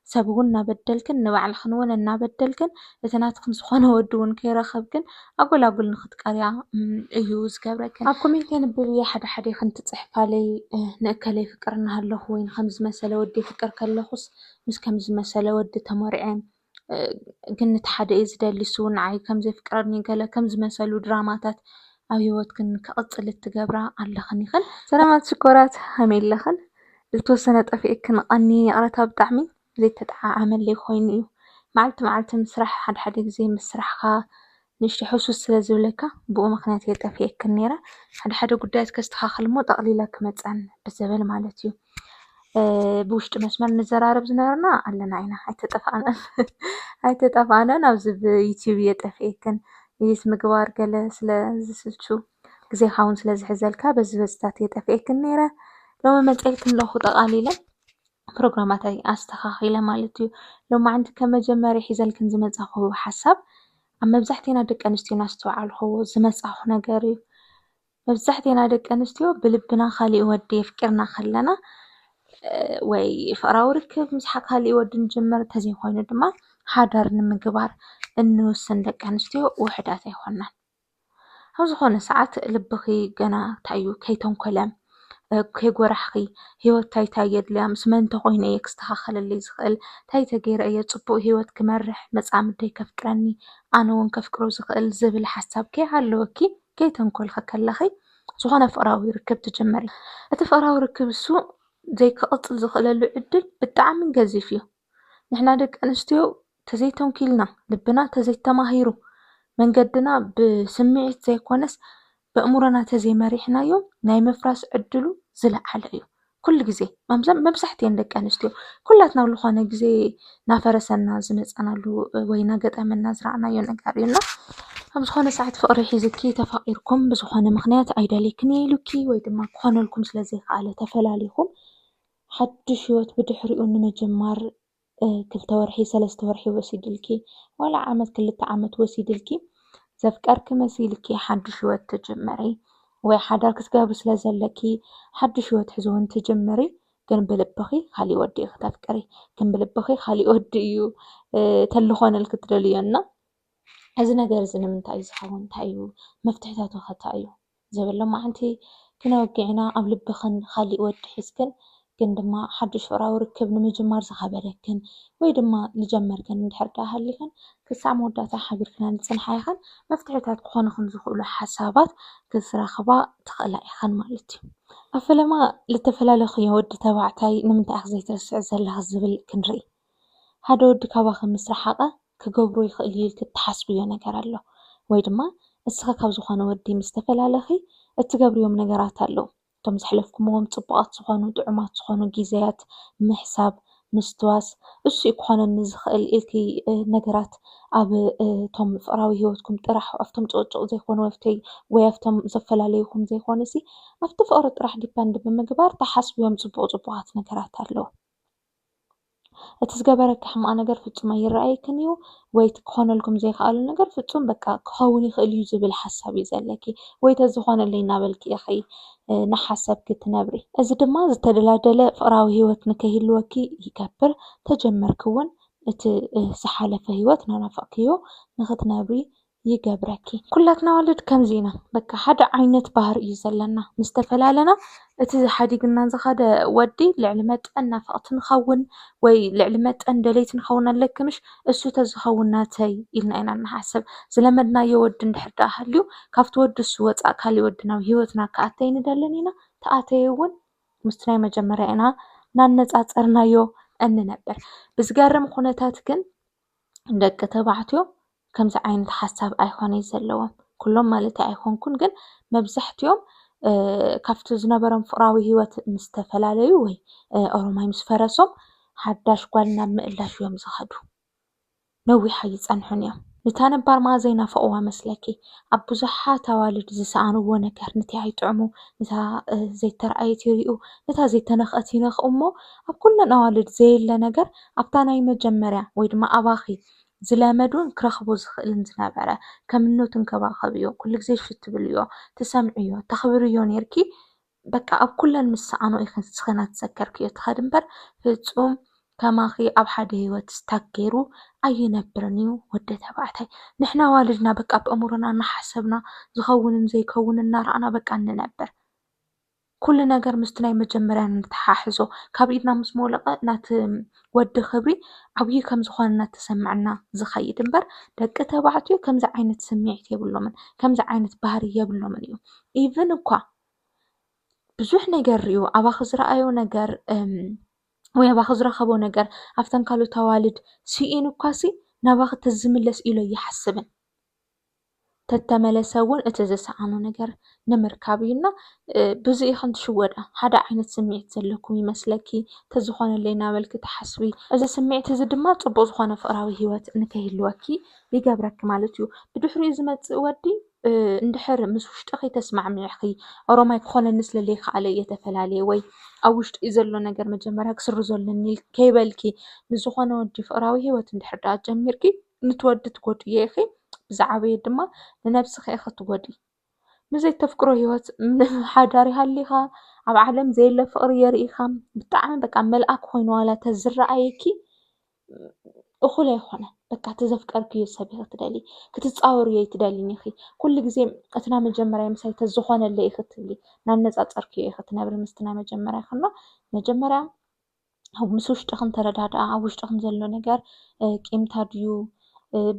سبون نبدلكن نبعل خنون نبدلكن إتناتكم سخانة ودون كيرخبكن أقول نختقريا يوز كبركن أكوميتين بلي حدا خنت تصحف علي نأكلي فكرنا هالله وين خمس مسألة ودي فكر كاللخص مش خمس مسألة ودي تمرعين كنت حدا إزدال لسون عاي كم زي فكرني قال كم زي مسألة دراماتات أو يوتكن كأطل التجابرة على خني خل سلامات شكرات هميل لخن التوسنة أفيك نقني أرتها بطعمي زي تتعامل لي خويني معلت مسرح حد زي مسرحها نشتي حسوس سلازولكا بقو مخناتي يتفيك النيرة حد قدات كستخاخل مو تقليلك متعن بزبال مالتيو بوشت مسمار نزرارب زنرنا علنا عينا هايتطفانا نوزب يوتيوب يتفيكن يس مقوار قال سلازسلشو زي خاون سلازحزلكا بزبزتات يتفيكن نيرة لو ما تقلكن لو خطأ قليلا بروغراماتي أستخاخيلا مالتيو لو ما عندك مجمري حزلكن زمزاخو حسب أما بزحتينا دك أنستيو ناستو عالخو زمزاخو نقاري بزحتينا دك أنستيو بلبنا خالي ودي فكرنا خلنا ወይ ፍቅራዊ ርክብ ምስ ሓካሊ ወዲ ንጅምር ተዘይኮይኑ ድማ ሓዳር ንምግባር እንውስን ደቂ ኣንስትዮ ውሕዳት ኣይኮናን። ኣብ ዝኾነ ሰዓት ልብኺ ገና እንታይ እዩ ከይተንኮለ ከይጎራሕኺ ሂወት እንታይ የድልያ ምስ መን ተኾይነ እየ ክስተኻኸለለይ ዝኽእል እንታይ ተገይረ እየ ፅቡቅ ሂወት ክመርሕ መፃምደይ ከፍቅረኒ ኣነ እውን ከፍቅሮ ዝኽእል ዝብል ሓሳብ ከይሃለወኪ ከይተንኮልኺ ከለኺ ዝኾነ ፍቅራዊ ርክብ ትጅምሪ። እቲ ፍቅራዊ ርክብ እሱ ዘይክቕፅል ዝኽእለሉ ዕድል ብጣዕሚ ገዚፍ እዩ። ንሕና ደቂ ኣንስትዮ ተዘይተንኪልና ልብና ተዘይተማሂሩ መንገድና ብስምዒት ዘይኮነስ በእሙሮና ተዘይመሪሕናዮ ናይ ምፍራስ ዕድሉ ዝለዓለ እዩ። ኩሉ ግዜ መብዛሕትአን ደቂ ኣንስትዮ ኩላትና ኣብ ዝኾነ ግዜ ናፈረሰና ዝመፀናሉ ወይ ናገጠመና ዝረኣናዮ ነገር እዩና ኣብ ዝኾነ ሰዓት ፍቅሪ ሒዝኪ ተፋቂርኩም ብዝኾነ ምክንያት ኣይደለይክን እየ ኢሉኪ ወይ ድማ ክኾነልኩም ስለዘይከኣለ ተፈላሊኹም ሓድሽ ሂወት ብድሕሪኡ ንምጅማር 2 ወርሒ 3 ወርሒ ወሲድልኪ ወላ ዓመት 2 ዓመት ወሲድልኪ ዘፍቀርክ መሲልኪ ሓድሽ ሂወት ትጅምሪ ወይ ሓዳር ክትገብሪ ስለዘለኪ ሓድሽ ሂወት ሕዚ እውን ትጅምሪ ግን ብልብኺ ካሊእ ወዲ ክትፍቅሪ ግን ብልብኺ ካሊእ ወዲ እዩ ተልኾነልክ ትደልዮና እዚ ነገር እዚ ንምንታይ እዩ ዝኸውን እንታይ እዩ መፍትሕታቱ እንታይ እዩ ዘበሎ ማዓንቲ ክነወጊዕና ኣብ ልብኽን ካሊእ ወዲ ሒዝክን ግን ድማ ሓድሽ ፍቅራዊ ርክብ ንምጅማር ዝኸበደክን ወይ ድማ ልጀመርክን እንድሕር ሃሊኽን ክሳብ መወዳእታ ሓቢርክና ንፅንሓ ኢኻን መፍትሕታት ክኾኑክን ዝኽእሉ ሓሳባት ክትረኽባ ትኽእላ ኢኻን ማለት እዩ። ኣብ ፈለማ ዝተፈላለኽዮ ወዲ ተባዕታይ ንምንታይ ኢኻ ዘይትርስዕ ዘለኻ ዝብል ክንርኢ ሓደ ወዲ ካባኺ ምስ ረሓቐ ክገብሮ ይኽእል እዩ ኢልክ እትሓስብዮ ነገር ኣሎ ወይ ድማ እስኻ ካብ ዝኾነ ወዲ ምስ ተፈላለኺ እትገብርዮም ነገራት ኣለዉ እቶም ዝሕለፍኩምዎም ፅቡቃት ዝኾኑ ጥዑማት ዝኾኑ ጊዜያት ምሕሳብ ምስትዋስ እሱ ክኾነኒ ዝኽእል ኢልኪ ነገራት ኣብ እቶም ፍቅራዊ ሂወትኩም ጥራሕ ኣብቶም ጭቕጭቕ ዘይኮኑ ወይ ኣብቶም ዘፈላለዩኩም ዘይኮነሲ ኣብቲ ፍቅሪ ጥራሕ ዲፐንድ ብምግባር ተሓስብዮም ፅቡቃት ነገራት ኣለዉ። እቲ ዝገበረካ ሕማቕ ነገር ፍፁም ኣይረኣየክን እዩ ወይ ክኾነልኩም ዘይከኣሉ ነገር ፍፁም በቃ ክኸውን ይኽእል እዩ ዝብል ሓሳብ እዩ ዘለኪ ወይ ተዝኾነለይ እናበልኪ ኢኺ ናሓሰብኪ ትነብሪ። እዚ ድማ ዝተደላደለ ፍቅራዊ ሂወት ንከይህልወኪ ይገብር ተጀመርክ እውን እቲ ዝሓለፈ ሂወት ናናፈቕክዮ ንኽትነብሪ ይገብረኪ። ኩላትና ኣዋልድ ከምዚ ኢና በቃ ሓደ ዓይነት ባህሪ እዩ ዘለና ምስ ተፈላለና እቲ ሓዲግና ዝኸደ ወዲ ልዕሊ መጠን ናፈቕቲ ንኸውን ወይ ልዕሊ መጠን ደለይቲ ንኸውን ኣለክምሽ እሱ ተዝኸውን ናተይ ኢልና ኢና ንሓስብ ዝለመድናዮ ወዲ እንድሕር ዳኣ ሃልዩ ካብቲ ወዲ እሱ ወፃእ ካሊእ ወዲ ናብ ሂወትና ክኣተይ ንደልን ኢና ተኣተየ እውን ምስቲ ናይ መጀመርያ ኢና ናነፃፀርናዮ እንነብር። ብዝገርም ኩነታት ግን ደቂ ተባዕትዮ ከምዚ ዓይነት ሓሳብ ኣይኮነይ ዘለዎም ኩሎም ማለት ኣይኮንኩን ግን መብዛሕትኦም ካብቲ ዝነበሮም ፍቅራዊ ሂወት ምስ ተፈላለዩ ወይ ኦሮማይ ምስ ፈረሶም ሓዳሽ ጓል ናብ ምእላሽ እዮም ዝኸዱ ነዊሕ ኣይፀንሑን እዮም። ነታ ነባር መኣዘይ ናፈቕዋ መስለኪ ኣብ ብዙሓት ኣዋልድ ዝሰኣንዎ ነገር ነቲ ኣይጥዕሙ ነታ ዘይተረኣየት ይሪኡ ነታ ዘይተነኽአት ይነኽኡ እሞ ኣብ ኩለን ኣዋልድ ዘየለ ነገር ኣብታ ናይ መጀመርያ ወይ ድማ ኣባኺ ዝለመዱን ክረኽቡ ዝኽእልን ዝነበረ ከም እኖ ትንከባኸብዮ ኩሉ ግዜ እሺ ትብልዮ ትሰምዕዮ ተኽብርዮ ነርኪ በቃ ኣብ ኩለን ምስ ሰኣኖ ኢኽን ስኽና ትሰከርክዮ ትኸድ እምበር ፍፁም كماخي أب حد هيوت استكيرو أي نبرنيو ودي تبعتي نحنا والدنا بقى بأمورنا نحسبنا زخون زي كون النار أنا بقى ننبر كل نجار مستناي مجمرة نتحاحزو كابيدنا مسمولقة نات ود خبري عبيه كم زخون نتسمعنا زخيد مبر دقة تبعتيو كم زي عينة سميعت يبلو من كم زي عينة بهري يبلو من يو even እኳ ብዙሕ ነገር እዩ ኣባኺ ዝረኣዮ ነገር ወይ ኣባኺ ዝረኸቦ ነገር ኣብተን ካልኦት ኣዋልድ ስኢኑ እኳሲ ናባኺ ተዝምለስ ኢሉ ኣይሓስብን ተተመለሰ እውን እቲ ዝሰኣኖ ነገር ንምርካብ እዩና ብዚ ኢኸን ትሽወዳ ሓደ ዓይነት ስምዒት ዘለኩም ይመስለኪ ተዝኾነለይ እናበልኪ ተሓስቢ እዚ ስምዒት እዚ ድማ ፅቡቅ ዝኾነ ፍቕራዊ ሂወት ንከይህልወኪ ይገብረኪ ማለት እዩ ብድሕሪኡ ዝመፅእ ወዲ እንድሕር ምስ ውሽጢ ከይተስማዕሚዕኺ ኦሮማይ ክኾነኒ ስለዘይከኣለ እየ ተፈላለየ ወይ ኣብ ውሽጢ ዘሎ ነገር መጀመርያ ክስሪ ዘለኒ ከይበልኪ ንዝኾነ ወዲ ፍቕራዊ ሂወት እንድሕር ዳኣ ጀሚርኪ ነቲ ወዲ ትጎድዮ ኢኺ ብዛዕበየ ድማ ንነብስኺ ኢኺ ትጎድኢ ንዘይተፍቅሮ ሂወት ሓዳር ይሃሊኻ ኣብ ዓለም ዘየለ ፍቕሪ የርኢኻ ብጣዕሚ በቃ መልኣክ ኮይኑ ዋላ ተዝረኣየኪ እኹል ኣይኮነን በቃ ተዘፍቀርክዮ ሰብ ኢኺ ትደሊ ክትፃወርዮ ኣይትደሊን ኢኺ ኩሉ ግዜ እቲ ናይ መጀመርያ ምሳይ ተዝኾነለይ ኢኺ ትብሊ ናነፃፀርክዮ ኢኺ ትነብሪ ምስቲ ናይ መጀመርያ ኢኺ እሞ መጀመርያ ምስ ውሽጥኽን ተረዳድኣ ኣብ ውሽጥኽን ዘሎ ነገር ቂምታ ድዩ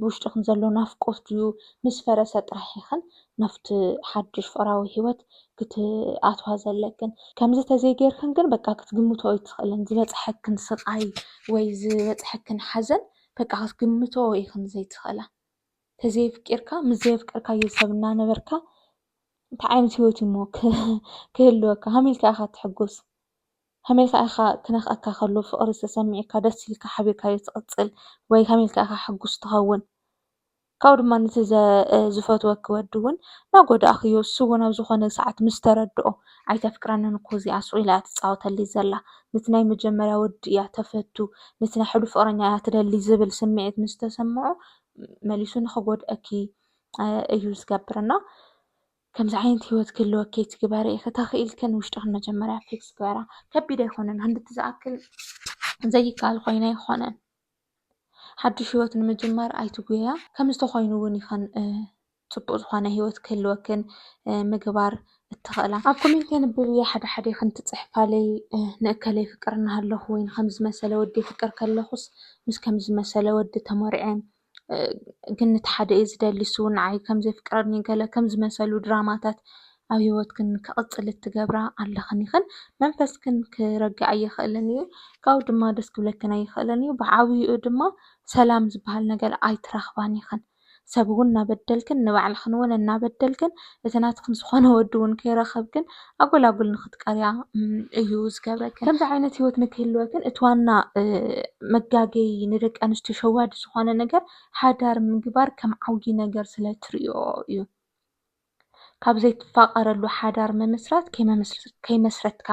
ብውሽጥኽን ዘሎ ናፍቆት ድዩ ምስ ፈረሰ ጥራሕ ኢኽን ናፍቲ ሓድሽ ፍቕራዊ ሂወት ክትኣትዋ ዘለክን ከምዚ ተዘይጌርክን ግን በቃ ክትግምቶ ኣይትኽእልን ዝበፅሐክን ስቃይ ወይ ዝበፅሐክን ሓዘን በቃ ክትግምቶ ኢኽን ዘይትኽእላ ተዘይፍቂርካ ምስ ዘየፍቀርካዮ ሰብ እናነበርካ እንታይ ዓይነት ሂወት እዩ እሞ ክህልወካ ሃመልካ ኢኻ ትሕጎስ ሃመልካ ኢኻ ክነኽአካ ከሎ ፍቕሪ ተሰሚዕካ ደስ ኢልካ ሓቢርካዮ ትቕፅል ወይ ሃመልካ ኢኻ ሕጉስ ትኸውን ካብኡ ድማ ነቲ ዝፈትወኪ ወዲ እውን እናጎዳእኽዮ እሱ እውን ኣብ ዝኾነ ሰዓት ምስ ተረድኦ ኣይተፍቅረንን እኮ እዚኣ ሱቕ ኢላ ትፃወተሊ ዘላ ነቲ ናይ መጀመርያ ወዲ እያ ተፈቱ ነቲ ናይ ሕሉፍ ፍቕረኛ እያ ትደሊ ዝብል ስምዒት ምስ ተሰምዖ መሊሱ ንኽጎድአኪ እዩ ዝገብርና ከምዚ ዓይነት ሂወት ክህልወኪ ትግበሪ ኢኺ ተኽኢልክን ውሽጥኽን መጀመርያ ፊክስ ግበራ ከቢድ ኣይኮነን ሃንደቲ ዝኣክል ዘይከኣል ኮይና ኣይኮነን ሓድሽ ሂወት ንምጅማር ኣይትጉያ ከም ዝተኾይኑ እውን ኢኸን ፅቡቅ ዝኾነ ሂወት ክህልወክን ምግባር እትኽእላ ኣብ ኮሜንት የንብብ እየ ሓደ ሓደ ኢኸን ትፅሕፋለይ ንእከለይ ፍቅርና ኣለኹ ወይ ንከምዚ መሰለ ወዲ ፍቅር ከለኹስ ምስ ከምዚ መሰለ ወዲ ተመሪዐ ግን እቲ ሓደ እዩ ዝደሊ እሱ እውን ንዓይ ከምዘይፍቅረኒ ገለ ከም ዝመሰሉ ድራማታት ኣብ ሂወትክን ክቕፅል እትገብራ ኣለኽን ኢኽን መንፈስክን ክረግዕ ኣይኽእልን እዩ ካብኡ ድማ ደስ ክብለክን ኣይኽእልን እዩ ብዓብይኡ ድማ ሰላም ዝበሃል ነገር ኣይትረኽባን ኢኽን ሰብ እውን እናበደልክን ንባዕልኽን እውን እናበደልክን እቲ ናትክን ዝኾነ ወዲ እውን ከይረኸብክን ኣጎላጉል ንኽትቀርያ እዩ ዝገብረክን ከምዚ ዓይነት ሂወት ንክህልወክን እቲ ዋና መጋገይ ንደቂ ኣንስትዮ ሸዋዲ ዝኾነ ነገር ሓዳር ምግባር ከም ዓብይ ነገር ስለትሪኦ እዩ ካብ ዘይትፋቐረሉ ሓዳር ምምስራት ከይመስረትካ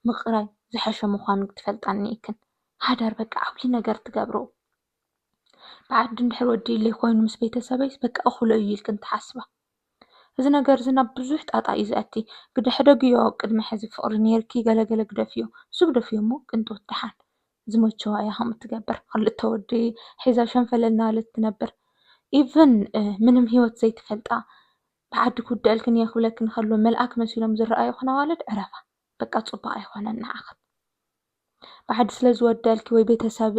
ምቕራይ ዝሐሸ ምዃኑ ክትፈልጣኒ ኢክን ሓዳር በቃ ዓብይ ነገር ትገብሮ بعد እንድሕር ወዲ ኢለይ ኮይኑ ምስ ቤተሰበይ በቃ እኹሎ እዩ ኢልክን ትሓስባ እዚ ነገር እዚ ናብ ብዙሕ ጣጣ እዩ ዝኣቲ ግድሕደግዮ ቅድሚ ሕዚ ፍቕሪ ነይርኪ ገለገለ ግደፍዮ እሱ ግደፍዮ እሞ ቅንጦት ድሓን ዝመቸዋ እያ ከምኡ ትገብር ክልተ ወዲ ሒዛ ሸንፈለል እናበለት ትነብር ኢቨን ምንም ሂወት ዘይትፈልጣ بعد ክውድአልክን እየ ክብለክን ከሎ መልኣክ መሲሎም ዝረኣዩ ክነዋልድ ዕረፋ በቃ ፅቡቅ ኣይኮነን ንዓኽን بعد ስለዝወደልኪ ወይ ቤተሰብ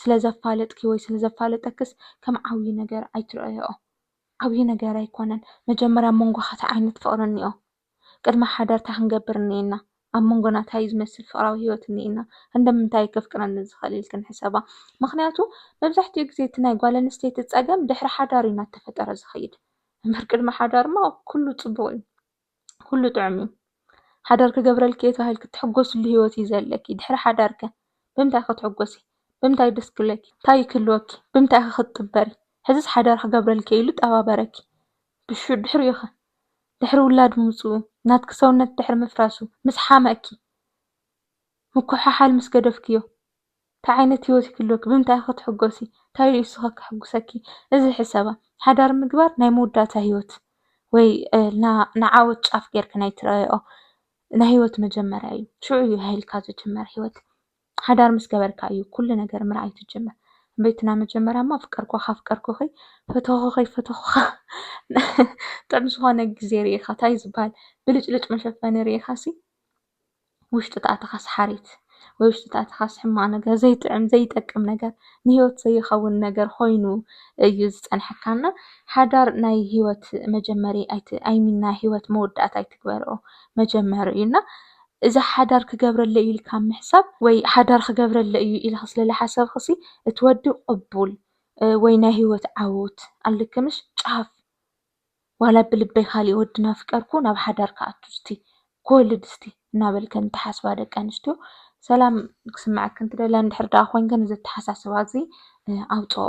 ስለዘፋለጥኪ ወይ ስለዘፋለጠክስ ከም ዓብይ ነገር ኣይትረአዮ ዓብይ ነገር ኣይኮነን መጀመርያ መንጎኻ እንታይ ዓይነት ፍቕሪ እኒኦ ቅድሚ ሓዳርታ ክንገብር እኒአና ኣብ መንጎና እንታይ ዝመስል ፍቕራዊ ሂወት እኒአና እንደምንታይ ከፍቅረኒ ዝኽእል ኢልክን ሕሰባ ምክንያቱ መብዛሕትኡ ግዜ እቲ ናይ ጓል ኣንስተይቲ ፀገም ድሕሪ ሓዳር እዩ እናተፈጠረ ዝኸይድ እምበር ቅድሚ ሓዳርማ ኩሉ ፅቡቅ እዩ ኩሉ ጥዑም እዩ ሓዳር ክገብረልኪ እየ ተባሂልክ ትሕጎስሉ ሂወት እዩ ዘለኪ ድሕሪ ሓዳርከ ብምንታይ ክትሕጎሲ ብምንታይ ደስ ክብለኪ እንታይ ክህልወኪ ብምንታይ ክትጥበሪ ሕዚስ ሓዳር ክገብረልኪ ኢሉ ጠባበረኪ ድሕሪኡ ኸ ድሕሪ ውላድ ምውፅኡ ናትክ ሰውነት ድሕሪ ምፍራሱ ምስ ሓመእኪ ምኩሕሓል ምስ ገደፍክዮ እንታይ ዓይነት ሂወት ክህልወኪ ብምንታይ ክትሕጎሲ እንታይ እዩ ንስኻ ክሕጉሰኪ እዚ ሕሰባ ሓዳር ምግባር ናይ መወዳእታ ሂወት ወይ ንዓወት ጫፍ ጌርካ ናይ ትረአዮ ናይ ሂወት መጀመርያ እዩ ሽዑ እዩ ሃይልካ ዝጅመር ሂወት ሓዳር ምስ ገበርካ እዩ ኩሉ ነገር ምርኣይ ትጅምር። ቤትና መጀመርያማ ኣፍቀርኩኺ ፈተውኺ ጥዕም ዝኾነ ግዜ ርኢኻ እንታይ ዝበሃል ብልጭልጭ መሸፈኒ ርኢኻሲ ውሽጢ ተኣትኻ ሰሓሪት ወይ ውሽጢ ተኣትኻ ሕማቕ ነገር ዘይጥዕም ዘይጠቅም ነገር ንሂወት ዘይኸውን ነገር ኮይኑ እዩ ዝፀንሐካና። ሓዳር ናይ ሂወት መጀመሪ ናይ ሂወት መወዳእታ ኣይትግበርኦ መጀመሪ እዩና እዚ ሓዳር ክገብረለ እዩ ኢልካ ምሕሳብ ወይ ሓዳር ክገብረለ እዩ ኢልካ ስለዝሓሰብክሲ እቲ ወዲ ቅቡል ወይ ናይ ሂወት ዓውት ኣልክምሽ ጫፍ ዋላ ብልበይ ካሊእ ወዲ ናፍቀርኩ ናብ ሓዳር ክኣቱ እስቲ ክወልድ እስቲ እናበልከን ተሓስባ ደቂ ኣንስትዮ ሰላም ክስማዓክን ትደልያ እንድሕር ደኣ ኮንከን እዚ ኣተሓሳስባ እዚ ኣውፅኦ።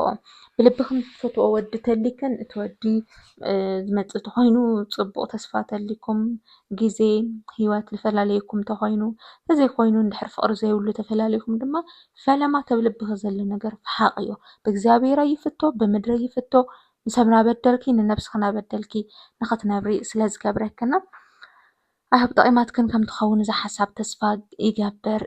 ብልብክን ትፈትዎ ወዲ ተሊክን እቲ ወዲ ዝመፅእ እንተኮይኑ ፅቡቅ ተስፋ ተሊኩም ግዜ ሂወት ዝፈላለየኩም እንተኮይኑ እንተዘይኮይኑ እንድሕር ፍቅሪ ዘይብሉ ተፈላለይኩም ድማ ፈለማ ኣብ ልብክ ዘሎ ነገር ፍሓቅ እዩ። ብእግዚኣብሔር ኣይፍቶ ብምድሪ ኣይፍቶ ንሰብ እናበደልኪ ንነብስክ እናበደልኪ ንክትነብሪ ስለዝገብረክና ኣብ ጠቂማትክን ከም ትኸውን እዚ ሓሳብ ተስፋ ይገብር።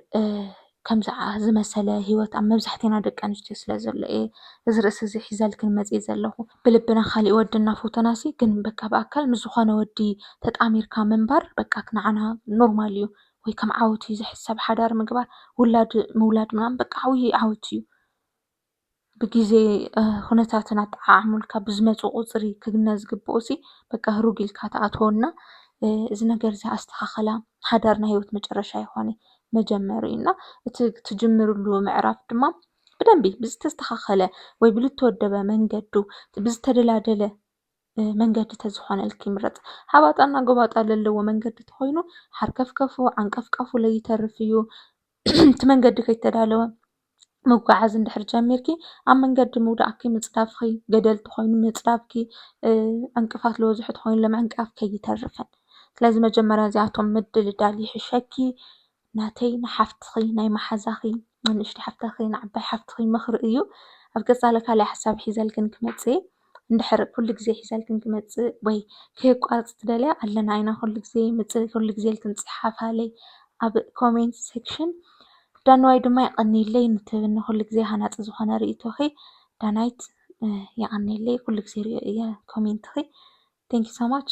ከምዚ ዝመሰለ ሂወት ኣብ መብዛሕቲና ደቂ ኣንስትዮ ስለ ዘሎ እየ እዚ ርእሲ እዚ ሒዘልክን መፅእ ዘለኹ። ብልብና ካሊእ ወዲ እናፈተናሲ ግን በቃ ብኣካል ምስ ዝኾነ ወዲ ተጣሚርካ ምንባር በቃ ንዓና ኖርማል እዩ ወይ ከም ዓወት እዩ ዝሕሰብ ሓዳር ምግባር ውላድ ምውላድ ምናምን በቃ ዓብይ ዓወት እዩ። ብግዜ ኩነታትን ኣጠዓዕሙልካ ብዝመፁ ቁፅሪ ክግነ ዝግብኦሲ በቃ ህሩግ ኢልካ ተኣትዎና እዚ ነገር እዚ ኣስተኻኽላ ሓዳር ናይ ሂወት መጨረሻ ይኾነ መጀመሪ እዩና እቲ ትጅምርሉ ምዕራፍ ድማ ብደንቢ ብዝተስተኻኸለ ወይ ብዝተወደበ መንገዱ ብዝተደላደለ መንገዲ ተዝኾነልክ ይምረፅ። ሃባጣና ጎባጣ ዘለዎ መንገዲ እንተኮይኑ ሓርከፍከፉ ዓንቀፍቃፉ ለይተርፍ እዩ። እቲ መንገዲ ከይተዳለወ ምጓዓዝ እንድሕር ጀሚርኪ ኣብ መንገዲ ምውዳእኪ ምፅዳፍኪ ገደል እንተኮይኑ ምፅዳፍኪ ዕንቅፋት ዝበዝሖ እንተኮይኑ ለምዕንቃፍ ከይተርፈን። ስለዚ መጀመርያ እዚኣቶም ምድልዳል ይሕሸኪ። ናተይ ንሓፍትኺ ናይ ማሓዛኺ ንእሽተይ ሓፍትኺ ንዓባይ ሓፍትኺ ምክሪ እዩ። ኣብ ቀፃሊ ካሊእ ሓሳብ ሒዘልክን ክመፅእ እንድሕር ኩሉ ግዜ ሒዘልክን ክመፅእ ወይ ከየቋርፅ ትደልያ ኣለና ኢና ኩሉ ግዜ ምፅእ ኩሉ ግዜ ኢልክን ፅሓፋለይ ኣብ ኮሜንት ሴክሽን ዳንዋይ ድማ ይቀኒለይ ንትብል ኩሉ ግዜ ሃናፂ ዝኾነ ርእቶኺ ዳናይት ይቀኒለይ ኩሉ ግዜ ሪኦ እየ ኮሜንትኺ ቴንክ ዩ ሶ ማች